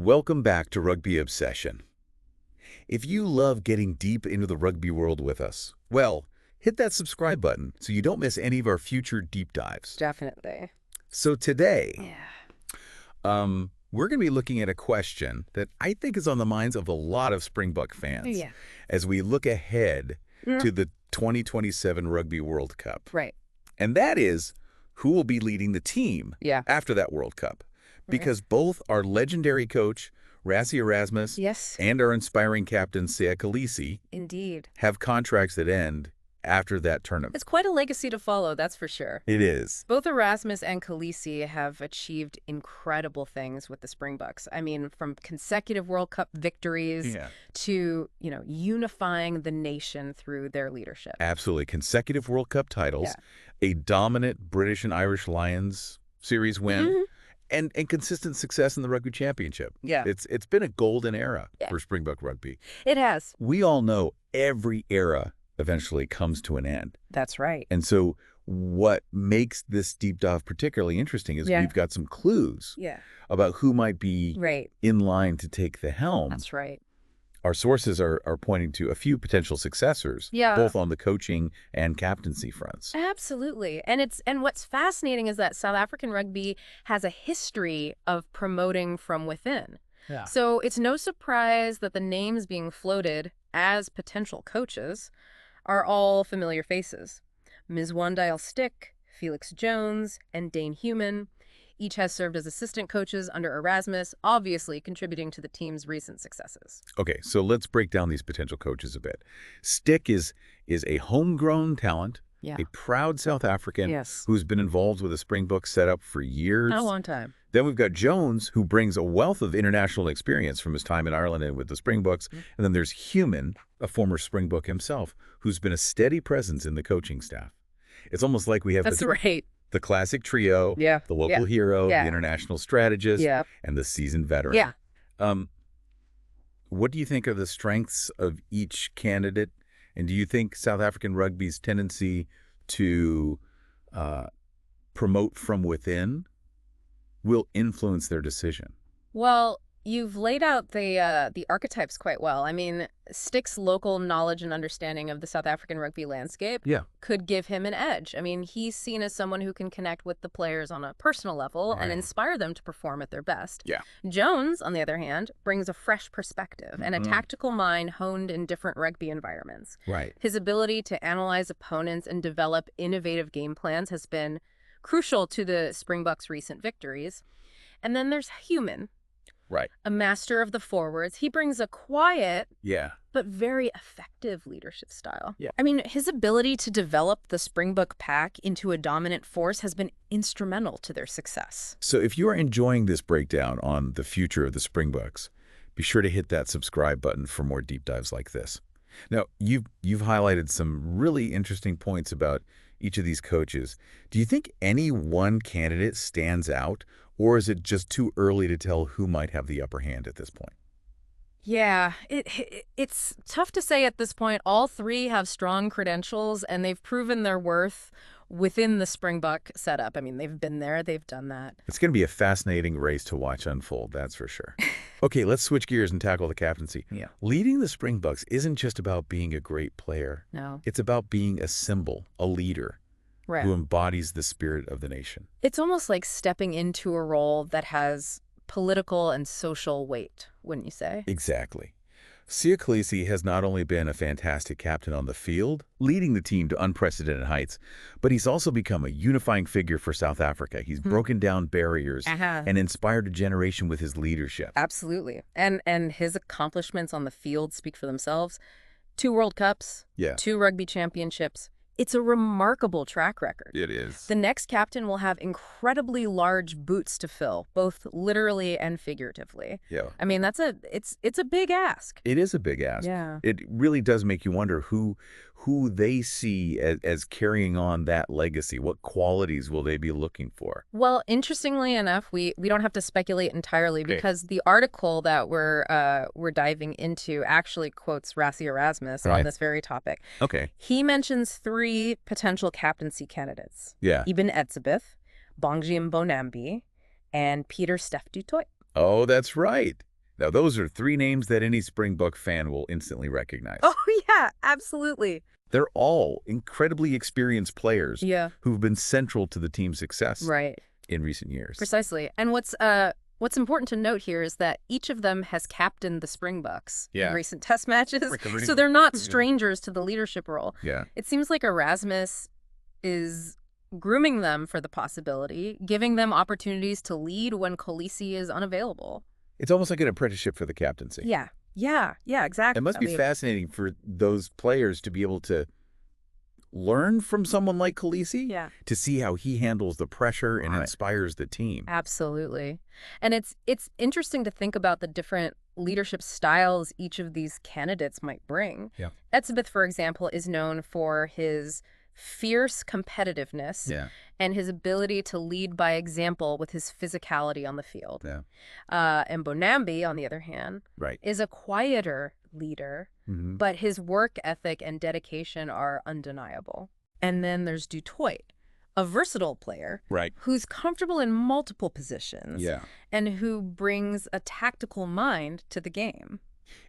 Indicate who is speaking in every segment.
Speaker 1: Welcome back to Rugby Obsession. If you love getting deep into the rugby world with us, well, hit that subscribe button so you don't miss any of our future deep dives.
Speaker 2: Definitely.
Speaker 1: So today,
Speaker 2: Yeah.
Speaker 1: we're going to be looking at a question that I think is on the minds of a lot of Springbok fans
Speaker 2: Yeah.
Speaker 1: as we look ahead to the 2027 Rugby World Cup.
Speaker 2: Right.
Speaker 1: And that is, who will be leading the team
Speaker 2: Yeah.
Speaker 1: after that World Cup? Because both our legendary coach, Rassie Erasmus,
Speaker 2: Yes.
Speaker 1: and our inspiring captain, Siya Kolisi,
Speaker 2: Indeed.
Speaker 1: have contracts that end after that tournament.
Speaker 2: It's quite a legacy to follow, that's for sure.
Speaker 1: It is.
Speaker 2: Both Erasmus and Kolisi have achieved incredible things with the Springboks. I mean, from consecutive World Cup victories to, unifying the nation through their leadership.
Speaker 1: Absolutely. Consecutive World Cup titles, a dominant British and Irish Lions series win, and consistent success in the Rugby Championship.
Speaker 2: Yeah.
Speaker 1: It's been a golden era for Springbok rugby.
Speaker 2: It has.
Speaker 1: We all know every era eventually comes to an end.
Speaker 2: That's right.
Speaker 1: And so what makes this deep dive particularly interesting is we've got some clues about who might be in line to take the helm.
Speaker 2: That's right.
Speaker 1: Our sources are pointing to a few potential successors, both on the coaching and captaincy fronts.
Speaker 2: Absolutely. And what's fascinating is that South African rugby has a history of promoting from within. Yeah. So it's no surprise that the names being floated as potential coaches are all familiar faces. Mzwandile Stick, Felix Jones, and Daan Human each has served as assistant coaches under Erasmus, obviously contributing to the team's recent successes.
Speaker 1: Okay, so let's break down these potential coaches a bit. Stick is a homegrown talent, a proud South African who's been involved with the Springbok setup for years.
Speaker 2: A long time.
Speaker 1: Then we've got Jones, who brings a wealth of international experience from his time in Ireland and with the Springboks. And then there's Human, a former Springbok himself, who's been a steady presence in the coaching staff. It's almost like we have the classic trio, the local hero, the international strategist, and the seasoned veteran.
Speaker 2: Yeah.
Speaker 1: What do you think are the strengths of each candidate? And do you think South African rugby's tendency to promote from within will influence their decision?
Speaker 2: Well, you've laid out the archetypes quite well. I mean, Stick's local knowledge and understanding of the South African rugby landscape could give him an edge. I mean, he's seen as someone who can connect with the players on a personal level and inspire them to perform at their best. Jones, on the other hand, brings a fresh perspective and a tactical mind honed in different rugby environments. His ability to analyze opponents and develop innovative game plans has been crucial to the Springboks' recent victories. And then there's Human. A master of the forwards. He brings a quiet, but very effective leadership style. I mean, his ability to develop the Springbok pack into a dominant force has been instrumental to their success.
Speaker 1: So if you are enjoying this breakdown on the future of the Springboks, be sure to hit that subscribe button for more deep dives like this. Now, you've highlighted some really interesting points about each of these coaches. Do you think any one candidate stands out, or is it just too early to tell who might have the upper hand at this point?
Speaker 2: Yeah, it's tough to say at this point. All three have strong credentials, and they've proven their worth within the Springbok setup. I mean, they've been there, they've done that.
Speaker 1: It's going to be a fascinating race to watch unfold, that's for sure. Okay, let's switch gears and tackle the captaincy. Leading the Springboks isn't just about being a great player.
Speaker 2: No.
Speaker 1: It's about being a symbol, a leader. Who embodies the spirit of the nation.
Speaker 2: It's almost like stepping into a role that has political and social weight, wouldn't you say?
Speaker 1: Exactly. Siya Kolisi has not only been a fantastic captain on the field, leading the team to unprecedented heights, but he's also become a unifying figure for South Africa. He's broken down barriers and inspired a generation with his leadership.
Speaker 2: Absolutely. And his accomplishments on the field speak for themselves. 2 World Cups, 2 Rugby Championships. It's a remarkable track record.
Speaker 1: It is.
Speaker 2: The next captain will have incredibly large boots to fill, both literally and figuratively. I mean, it's a big ask.
Speaker 1: It is a big ask. It really does make you wonder who they see as carrying on that legacy. What qualities will they be looking for?
Speaker 2: Well, interestingly enough, we don't have to speculate entirely because the article that we're diving into actually quotes Rassie Erasmus on this very topic. He mentions 3 potential captaincy candidates. Eben Etzebeth, Bongi Mbonambi, and Pieter-Steph du Toit.
Speaker 1: Oh, that's right. Now, those are three names that any Springbok fan will instantly recognize.
Speaker 2: Oh, yeah, absolutely.
Speaker 1: They're all incredibly experienced players
Speaker 2: Yeah.
Speaker 1: who've been central to the team's success in recent years.
Speaker 2: Precisely. And what's important to note here is that each of them has captained the Springboks in recent test matches, so they're not strangers to the leadership role.
Speaker 1: Yeah.
Speaker 2: It seems like Erasmus is grooming them for the possibility, giving them opportunities to lead when Kolisi is unavailable.
Speaker 1: It's almost like an apprenticeship for the captaincy.
Speaker 2: Yeah, exactly.
Speaker 1: It must be fascinating for those players to be able to learn from someone like Kolisi, to see how he handles the pressure and inspires the team.
Speaker 2: Absolutely. And it's interesting to think about the different leadership styles each of these candidates might bring. Etzebeth, for example, is known for his fierce competitiveness and his ability to lead by example with his physicality on the field. And Mbonambi, on the other hand, is a quieter leader, but his work ethic and dedication are undeniable. And then there's Du Toit, a versatile player who's comfortable in multiple positions and who brings a tactical mind to the game.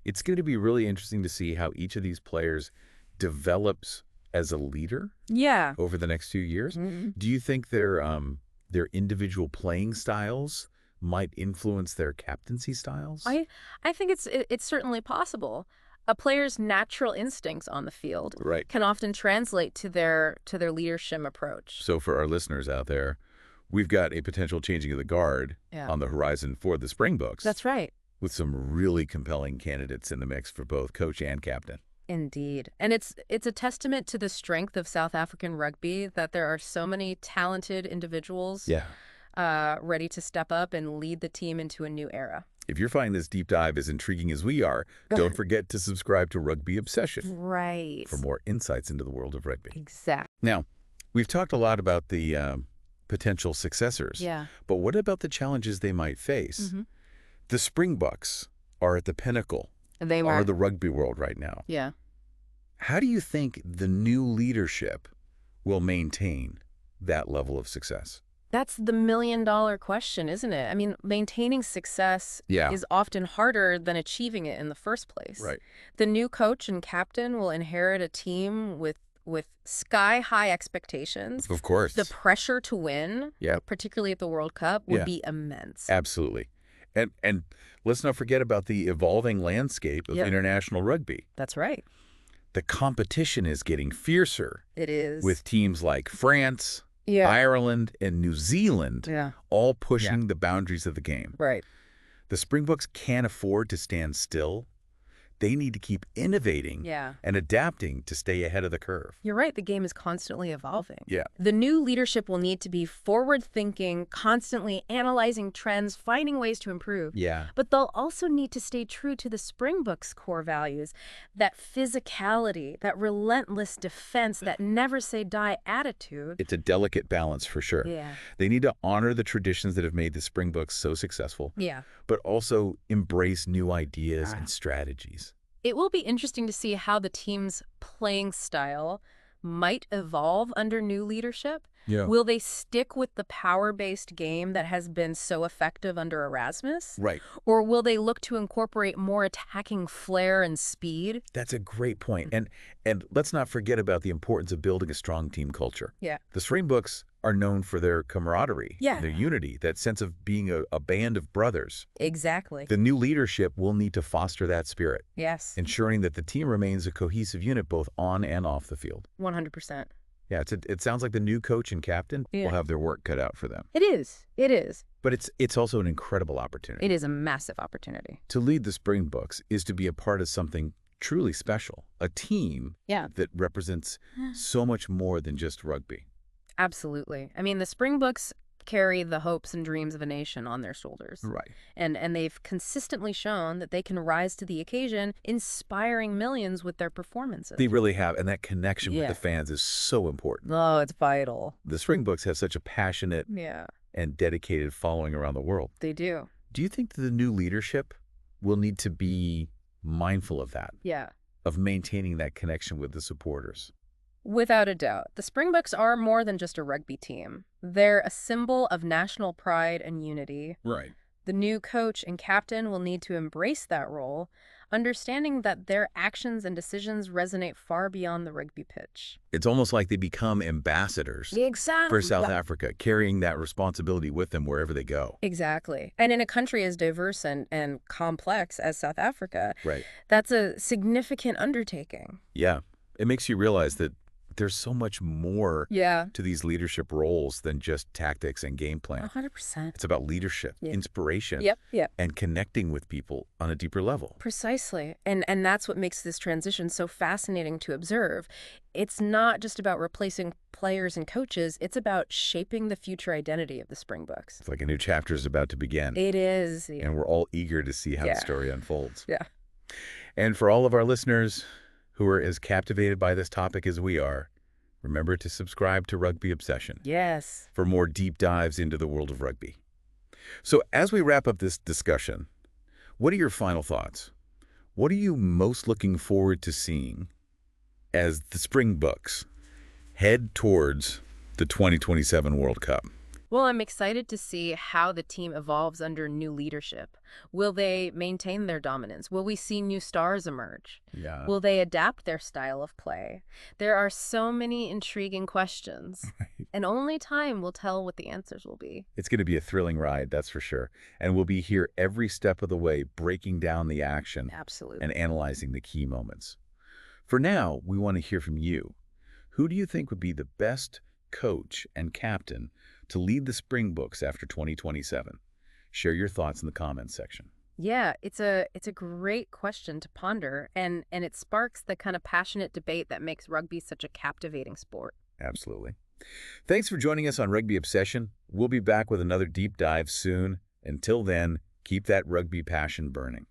Speaker 1: It's going to be really interesting to see how each of these players develops as a leader over the next few years. Do you think their individual playing styles might influence their captaincy styles?
Speaker 2: I think it's certainly possible. A player's natural instincts on the field can often translate to their leadership approach.
Speaker 1: So for our listeners out there, we've got a potential changing of the guard on the horizon for the Springboks.
Speaker 2: That's right.
Speaker 1: With some really compelling candidates in the mix for both coach and captain.
Speaker 2: Indeed. And it's a testament to the strength of South African rugby that there are so many talented individuals ready to step up and lead the team into a new era.
Speaker 1: If you're finding this deep dive as intriguing as we are, don't forget to subscribe to Rugby Obsession for more insights into the world of rugby.
Speaker 2: Exactly.
Speaker 1: Now, we've talked a lot about the potential successors, but what about the challenges they might face? The Springboks are at the pinnacle of the rugby world right now. How do you think the new leadership will maintain that level of success?
Speaker 2: That's the million-dollar question, isn't it? I mean, maintaining success is often harder than achieving it in the first place. The new coach and captain will inherit a team with sky-high expectations.
Speaker 1: Of course.
Speaker 2: The pressure to win, particularly at the World Cup, would be immense.
Speaker 1: Absolutely. And let's not forget about the evolving landscape of international rugby.
Speaker 2: That's right.
Speaker 1: The competition is getting fiercer.
Speaker 2: It is.
Speaker 1: With teams like France, Ireland, and New Zealand all pushing the boundaries of the game. The Springboks can't afford to stand still. They need to keep innovating and adapting to stay ahead of the curve.
Speaker 2: You're right. The game is constantly evolving. The new leadership will need to be forward-thinking, constantly analyzing trends, finding ways to improve. But they'll also need to stay true to the Springboks' core values, that physicality, that relentless defense, that never-say-die attitude.
Speaker 1: It's a delicate balance for sure. They need to honor the traditions that have made the Springboks so successful, but also embrace new ideas and strategies.
Speaker 2: It will be interesting to see how the team's playing style might evolve under new leadership. Will they stick with the power-based game that has been so effective under Erasmus? Or will they look to incorporate more attacking flair and speed?
Speaker 1: That's a great point. And let's not forget about the importance of building a strong team culture. The Springboks are known for their camaraderie, their unity, that sense of being a band of brothers.
Speaker 2: Exactly.
Speaker 1: The new leadership will need to foster that spirit. Ensuring that the team remains a cohesive unit both on and off the field.
Speaker 2: 100%.
Speaker 1: It sounds like the new coach and captain will have their work cut out for them.
Speaker 2: It is. It is.
Speaker 1: But it's also an incredible opportunity.
Speaker 2: It is a massive opportunity.
Speaker 1: To lead the Springboks is to be a part of something truly special, a team that represents so much more than just rugby.
Speaker 2: Absolutely. I mean, the Springboks carry the hopes and dreams of a nation on their shoulders. And they've consistently shown that they can rise to the occasion, inspiring millions with their performances.
Speaker 1: They really have, and that connection with the fans is so important.
Speaker 2: Oh, it's vital.
Speaker 1: The Springboks have such a passionate and dedicated following around the world.
Speaker 2: They do.
Speaker 1: Do you think that the new leadership will need to be mindful of that? Of maintaining that connection with the supporters?
Speaker 2: Without a doubt. The Springboks are more than just a rugby team. They're a symbol of national pride and unity. The new coach and captain will need to embrace that role, understanding that their actions and decisions resonate far beyond the rugby pitch.
Speaker 1: It's almost like they become ambassadors for
Speaker 2: Exactly.
Speaker 1: South Africa, carrying that responsibility with them wherever they go.
Speaker 2: Exactly. And in a country as diverse and complex as South Africa,
Speaker 1: Right.
Speaker 2: that's a significant undertaking.
Speaker 1: Yeah. It makes you realize that there's so much more
Speaker 2: Yeah.
Speaker 1: to these leadership roles than just tactics and game plan.
Speaker 2: 100%.
Speaker 1: It's about leadership,
Speaker 2: Yeah.
Speaker 1: inspiration,
Speaker 2: Yep.
Speaker 1: and connecting with people on a deeper level.
Speaker 2: Precisely. And that's what makes this transition so fascinating to observe. It's not just about replacing players and coaches, it's about shaping the future identity of the Springboks.
Speaker 1: It's like a new chapter is about to begin.
Speaker 2: It is.
Speaker 1: And we're all eager to see how
Speaker 2: Yeah.
Speaker 1: the story unfolds.
Speaker 2: Yeah.
Speaker 1: And for all of our listeners who are as captivated by this topic as we are, remember to subscribe to Rugby Obsession
Speaker 2: Yes.
Speaker 1: for more deep dives into the world of rugby. So as we wrap up this discussion, what are your final thoughts? What are you most looking forward to seeing as the Springboks head towards the 2027 World Cup?
Speaker 2: Well, I'm excited to see how the team evolves under new leadership. Will they maintain their dominance? Will we see new stars emerge?
Speaker 1: Yeah.
Speaker 2: Will they adapt their style of play? There are so many intriguing questions, and only time will tell what the answers will be.
Speaker 1: It's going to be a thrilling ride, that's for sure. And we'll be here every step of the way, breaking down the action
Speaker 2: Absolutely.
Speaker 1: and analyzing the key moments. For now, we want to hear from you. Who do you think would be the best coach and captain to lead the Springboks after 2027? Share your thoughts in the comments section.
Speaker 2: Yeah, it's a great question to ponder, and it sparks the kind of passionate debate that makes rugby such a captivating sport.
Speaker 1: Absolutely. Thanks for joining us on Rugby Obsession. We'll be back with another deep dive soon. Until then, keep that rugby passion burning.